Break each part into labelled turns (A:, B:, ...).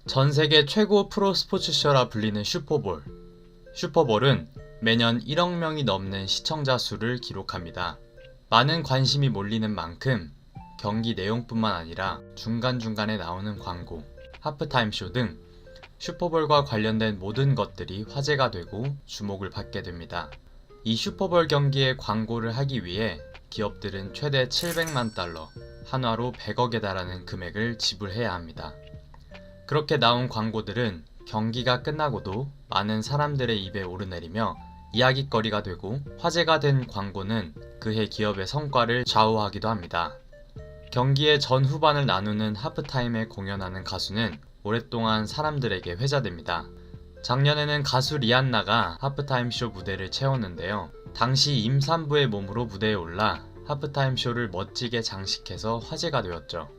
A: 전 세계 최고 프로 스포츠쇼라 불리는 슈퍼볼. 슈퍼볼은 매년 1억 명이 넘는 시청자 수를 기록합니다. 많은 관심이 몰리는 만큼 경기 내용뿐만 아니라 중간중간에 나오는 광고, 하프타임 쇼 등 슈퍼볼과 관련된 모든 것들이 화제가 되고 주목을 받게 됩니다. 이 슈퍼볼 경기에 광고를 하기 위해 기업들은 최대 700만 달러, 한화로 100억에 달하는 금액을 지불해야 합니다. 그렇게 나온 광고들은 경기가 끝나고도 많은 사람들의 입에 오르내리며 이야깃거리가 되고, 화제가 된 광고는 그해 기업의 성과를 좌우하기도 합니다. 경기의 전 후반을 나누는 하프타임에 공연하는 가수는 오랫동안 사람들에게 회자됩니다. 작년에는 가수 리안나가 하프타임 쇼 무대를 채웠는데요. 당시 임산부의 몸으로 무대에 올라 하프타임 쇼를 멋지게 장식해서 화제가 되었죠.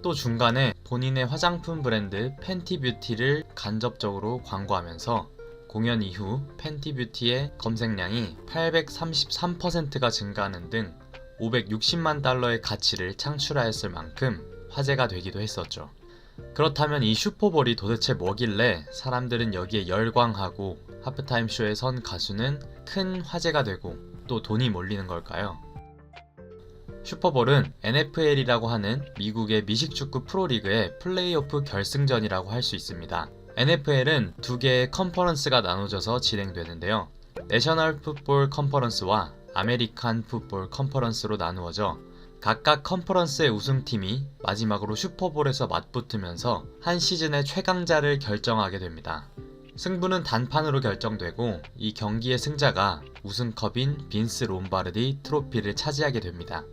A: 또 중간에 본인의 화장품 브랜드 팬티뷰티를 간접적으로 광고하면서 공연 이후 팬티뷰티의 검색량이 833%가 증가하는 등 560만 달러의 가치를 창출하였을 만큼 화제가 되기도 했었죠. 그렇다면 이 슈퍼볼이 도대체 뭐길래 사람들은 여기에 열광하고 하프타임 쇼에 선 가수는 큰 화제가 되고 또 돈이 몰리는 걸까요? 슈퍼볼은 NFL이라고 하는 미국의 미식축구 프로리그의 플레이오프 결승전이라고 할 수 있습니다. NFL은 두 개의 컨퍼런스가 나눠져서 진행되는데요. 내셔널 풋볼 컨퍼런스와 아메리칸 풋볼 컨퍼런스로 나누어져 각각 컨퍼런스의 우승팀이 마지막으로 슈퍼볼에서 맞붙으면서 한 시즌의 최강자를 결정하게 됩니다. 승부는 단판으로 결정되고 이 경기의 승자가 우승컵인 빈스 롬바르디 트로피를 차지하게 됩니다.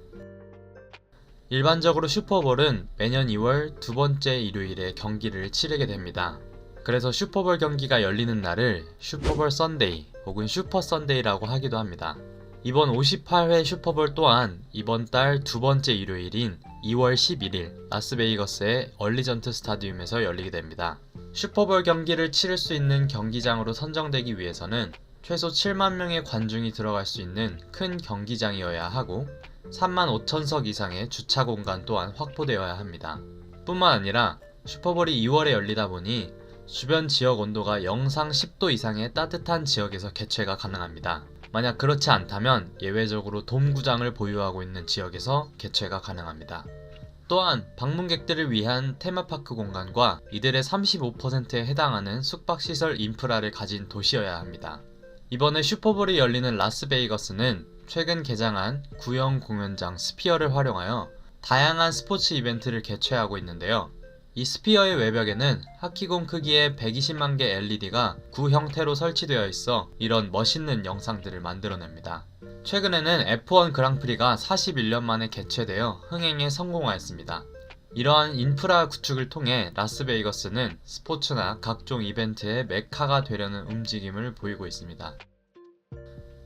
A: 일반적으로 슈퍼볼은 매년 2월 두 번째 일요일에 경기를 치르게 됩니다. 그래서 슈퍼볼 경기가 열리는 날을 슈퍼볼 선데이 혹은 슈퍼 선데이라고 하기도 합니다. 이번 58회 슈퍼볼 또한 이번 달 두 번째 일요일인 2월 11일 라스베이거스의 얼리전트 스타디움에서 열리게 됩니다. 슈퍼볼 경기를 치를 수 있는 경기장으로 선정되기 위해서는 최소 7만 명의 관중이 들어갈 수 있는 큰 경기장이어야 하고 3만 5천석 이상의 주차 공간 또한 확보되어야 합니다. 뿐만 아니라 슈퍼볼이 2월에 열리다 보니 주변 지역 온도가 영상 10도 이상의 따뜻한 지역에서 개최가 가능합니다. 만약 그렇지 않다면 예외적으로 돔구장을 보유하고 있는 지역에서 개최가 가능합니다. 또한 방문객들을 위한 테마파크 공간과 이들의 35%에 해당하는 숙박시설 인프라를 가진 도시여야 합니다. 이번에 슈퍼볼이 열리는 라스베이거스는 최근 개장한 구형 공연장 스피어를 활용하여 다양한 스포츠 이벤트를 개최하고 있는데요. 이 스피어의 외벽에는 하키공 크기의 120만 개 LED가 구 형태로 설치되어 있어 이런 멋있는 영상들을 만들어냅니다. 최근에는 F1 그랑프리가 41년 만에 개최되어 흥행에 성공하였습니다. 이러한 인프라 구축을 통해 라스베이거스는 스포츠나 각종 이벤트의 메카가 되려는 움직임을 보이고 있습니다.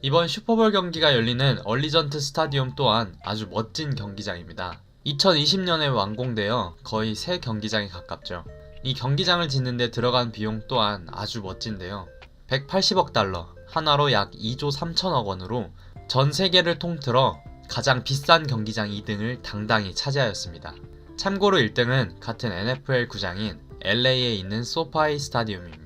A: 이번 슈퍼볼 경기가 열리는 얼리전트 스타디움 또한 아주 멋진 경기장입니다. 2020년에 완공되어 거의 새 경기장에 가깝죠. 이 경기장을 짓는데 들어간 비용 또한 아주 멋진데요. 180억 달러, 한화로 약 2조 3천억 원으로 전 세계를 통틀어 가장 비싼 경기장 2등을 당당히 차지하였습니다. 참고로 1등은 같은 NFL 구장인 LA에 있는 소파이 스타디움입니다.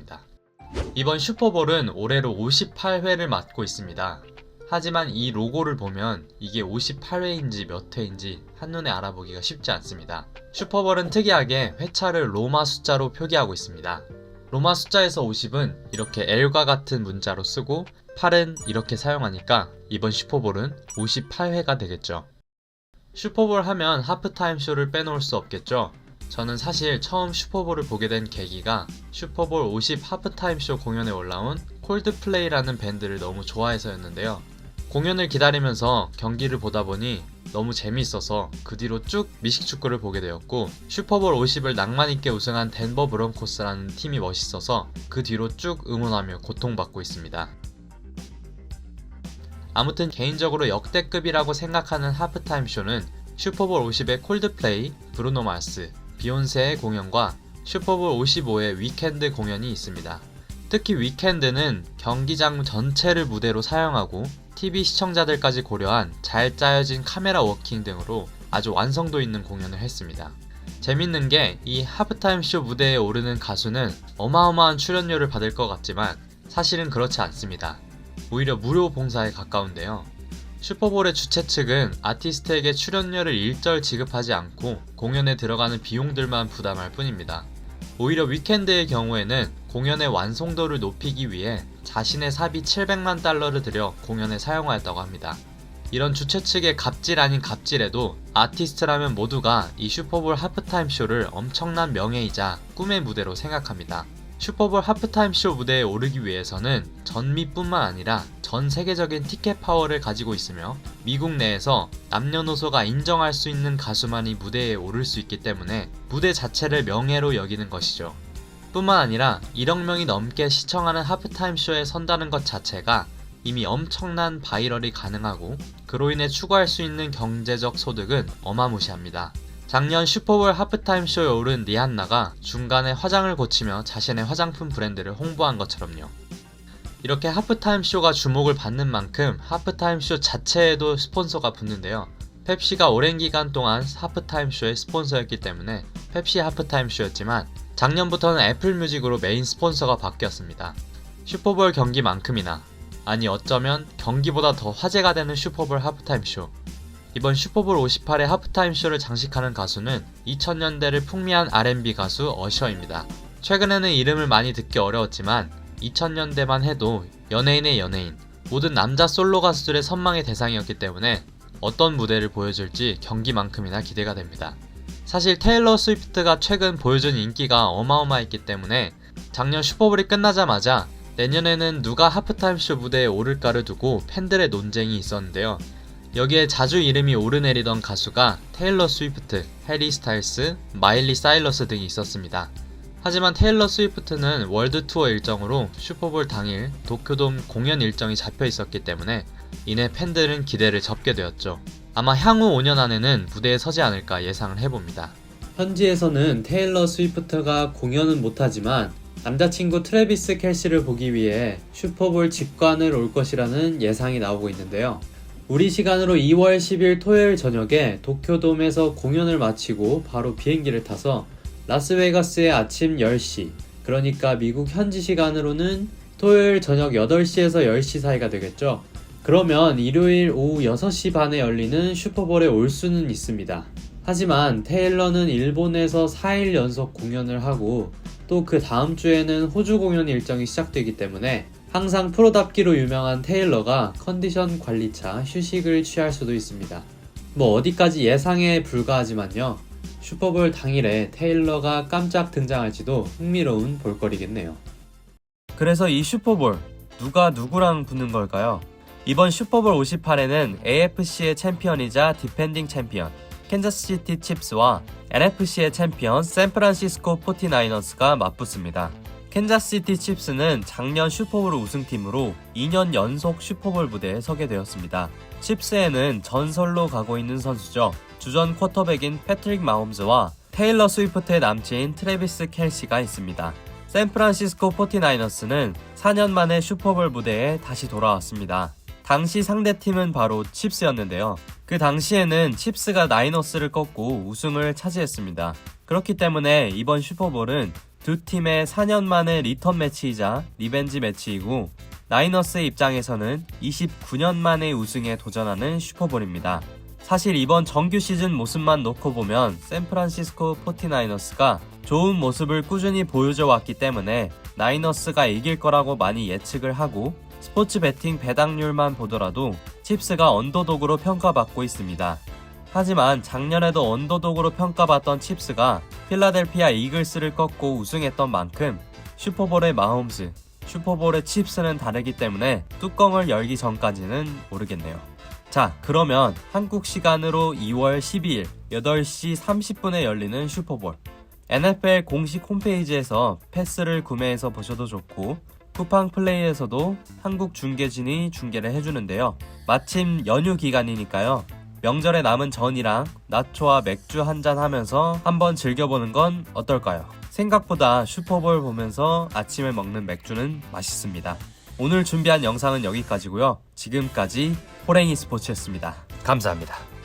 A: 이번 슈퍼볼은 올해로 58회를 맞고 있습니다. 하지만 이 로고를 보면 이게 58회인지 몇 회인지 한눈에 알아보기가 쉽지 않습니다. 슈퍼볼은 특이하게 회차를 로마 숫자로 표기하고 있습니다. 로마 숫자에서 50은 이렇게 L과 같은 문자로 쓰고 8은 이렇게 사용하니까 이번 슈퍼볼은 58회가 되겠죠. 슈퍼볼 하면 하프타임 쇼를 빼놓을 수 없겠죠. 저는 사실 처음 슈퍼볼을 보게 된 계기가 슈퍼볼 50 하프타임 쇼 공연에 올라온 콜드플레이라는 밴드를 너무 좋아해서였는데요. 공연을 기다리면서 경기를 보다 보니 너무 재미있어서 그 뒤로 쭉 미식축구를 보게 되었고, 슈퍼볼 50을 낭만있게 우승한 덴버 브론코스라는 팀이 멋있어서 그 뒤로 쭉 응원하며 고통받고 있습니다. 아무튼 개인적으로 역대급이라고 생각하는 하프타임 쇼는 슈퍼볼 50의 콜드플레이, 브루노 마스, 비욘세의 공연과 슈퍼볼 55의 위켄드 공연이 있습니다. 특히 위켄드는 경기장 전체를 무대로 사용하고 TV 시청자들까지 고려한 잘 짜여진 카메라 워킹 등으로 아주 완성도 있는 공연을 했습니다. 재밌는 게 이 하프타임 쇼 무대에 오르는 가수는 어마어마한 출연료를 받을 것 같지만 사실은 그렇지 않습니다. 오히려 무료 봉사에 가까운데요. 슈퍼볼의 주최 측은 아티스트에게 출연료를 일절 지급하지 않고 공연에 들어가는 비용들만 부담할 뿐입니다. 오히려 위켄드의 경우에는 공연의 완성도를 높이기 위해 자신의 사비 700만 달러를 들여 공연에 사용하였다고 합니다. 이런 주최 측의 갑질 아닌 갑질에도 아티스트라면 모두가 이 슈퍼볼 하프타임 쇼를 엄청난 명예이자 꿈의 무대로 생각합니다. 슈퍼볼 하프타임 쇼 무대에 오르기 위해서는 전미뿐만 아니라 전 세계적인 티켓 파워를 가지고 있으며 미국 내에서 남녀노소가 인정할 수 있는 가수만이 무대에 오를 수 있기 때문에 무대 자체를 명예로 여기는 것이죠. 뿐만 아니라 1억 명이 넘게 시청하는 하프타임 쇼에 선다는 것 자체가 이미 엄청난 바이럴이 가능하고 그로 인해 추구할 수 있는 경제적 소득은 어마무시합니다. 작년 슈퍼볼 하프타임 쇼에 오른 리한나가 중간에 화장을 고치며 자신의 화장품 브랜드를 홍보한 것처럼요. 이렇게 하프타임 쇼가 주목을 받는 만큼 하프타임 쇼 자체에도 스폰서가 붙는데요. 펩시가 오랜 기간 동안 하프타임 쇼의 스폰서였기 때문에 펩시 하프타임 쇼였지만 작년부터는 애플 뮤직으로 메인 스폰서가 바뀌었습니다. 슈퍼볼 경기만큼이나, 아니 어쩌면 경기보다 더 화제가 되는 슈퍼볼 하프타임 쇼. 이번 슈퍼볼 58의 하프타임 쇼를 장식하는 가수는 2000년대를 풍미한 R&B 가수 어셔입니다. 최근에는 이름을 많이 듣기 어려웠지만 2000년대만 해도 연예인의 연예인, 모든 남자 솔로 가수들의 선망의 대상이었기 때문에 어떤 무대를 보여줄지 경기만큼이나 기대가 됩니다. 사실 테일러 스위프트가 최근 보여준 인기가 어마어마했기 때문에 작년 슈퍼볼이 끝나자마자 내년에는 누가 하프타임 쇼 무대에 오를까를 두고 팬들의 논쟁이 있었는데요. 여기에 자주 이름이 오르내리던 가수가 테일러 스위프트, 해리 스타일스, 마일리 사이러스 등이 있었습니다. 하지만 테일러 스위프트는 월드 투어 일정으로 슈퍼볼 당일 도쿄돔 공연 일정이 잡혀 있었기 때문에 이내 팬들은 기대를 접게 되었죠. 아마 향후 5년 안에는 무대에 서지 않을까 예상을 해봅니다. 현지에서는 테일러 스위프트가 공연은 못하지만 남자친구 트래비스 켈시를 보기 위해 슈퍼볼 직관을 올 것이라는 예상이 나오고 있는데요. 우리 시간으로 2월 10일 토요일 저녁에 도쿄돔에서 공연을 마치고 바로 비행기를 타서 라스베가스의 아침 10시, 그러니까 미국 현지 시간으로는 토요일 저녁 8시에서 10시 사이가 되겠죠. 그러면 일요일 오후 6시 반에 열리는 슈퍼볼에 올 수는 있습니다. 하지만 테일러는 일본에서 4일 연속 공연을 하고 또 그 다음 주에는 호주 공연 일정이 시작되기 때문에 항상 프로답기로 유명한 테일러가 컨디션 관리차 휴식을 취할 수도 있습니다. 뭐 어디까지 예상에 불과하지만요. 슈퍼볼 당일에 테일러가 깜짝 등장할지도 흥미로운 볼거리겠네요. 그래서 이 슈퍼볼 누가 누구랑 붙는 걸까요? 이번 슈퍼볼 58에는 AFC의 챔피언이자 디펜딩 챔피언 캔자스시티 칩스와 NFC의 챔피언 샌프란시스코 49어스가 맞붙습니다. 캔자스시티 칩스는 작년 슈퍼볼 우승팀으로 2년 연속 슈퍼볼 무대에 서게 되었습니다. 칩스에는 전설로 가고 있는 선수죠. 주전 쿼터백인 패트릭 마홈즈와 테일러 스위프트의 남친 트래비스 켈시가 있습니다. 샌프란시스코 49어스는 4년 만에 슈퍼볼 무대에 다시 돌아왔습니다. 당시 상대팀은 바로 칩스였는데요. 그 당시에는 칩스가 나이너스를 꺾고 우승을 차지했습니다. 그렇기 때문에 이번 슈퍼볼은 두 팀의 4년 만의 리턴 매치이자 리벤지 매치이고 나이너스의 입장에서는 29년 만의 우승에 도전하는 슈퍼볼입니다. 사실 이번 정규 시즌 모습만 놓고 보면 샌프란시스코 49어스가 좋은 모습을 꾸준히 보여줘 왔기 때문에 나이너스가 이길 거라고 많이 예측을 하고 스포츠 베팅 배당률만 보더라도 칩스가 언더독으로 평가받고 있습니다. 하지만 작년에도 언더독으로 평가받던 칩스가 필라델피아 이글스를 꺾고 우승했던 만큼 슈퍼볼의 마홈스, 슈퍼볼의 칩스는 다르기 때문에 뚜껑을 열기 전까지는 모르겠네요. 자, 그러면 한국 시간으로 2월 12일 8시 30분에 열리는 슈퍼볼, NFL 공식 홈페이지에서 패스를 구매해서 보셔도 좋고 쿠팡 플레이에서도 한국 중계진이 중계를 해주는데요. 마침 연휴 기간이니까요. 명절에 남은 전이랑 나초와 맥주 한잔 하면서 한번 즐겨보는 건 어떨까요? 생각보다 슈퍼볼 보면서 아침에 먹는 맥주는 맛있습니다. 오늘 준비한 영상은 여기까지고요. 지금까지 호랭이 스포츠였습니다. 감사합니다.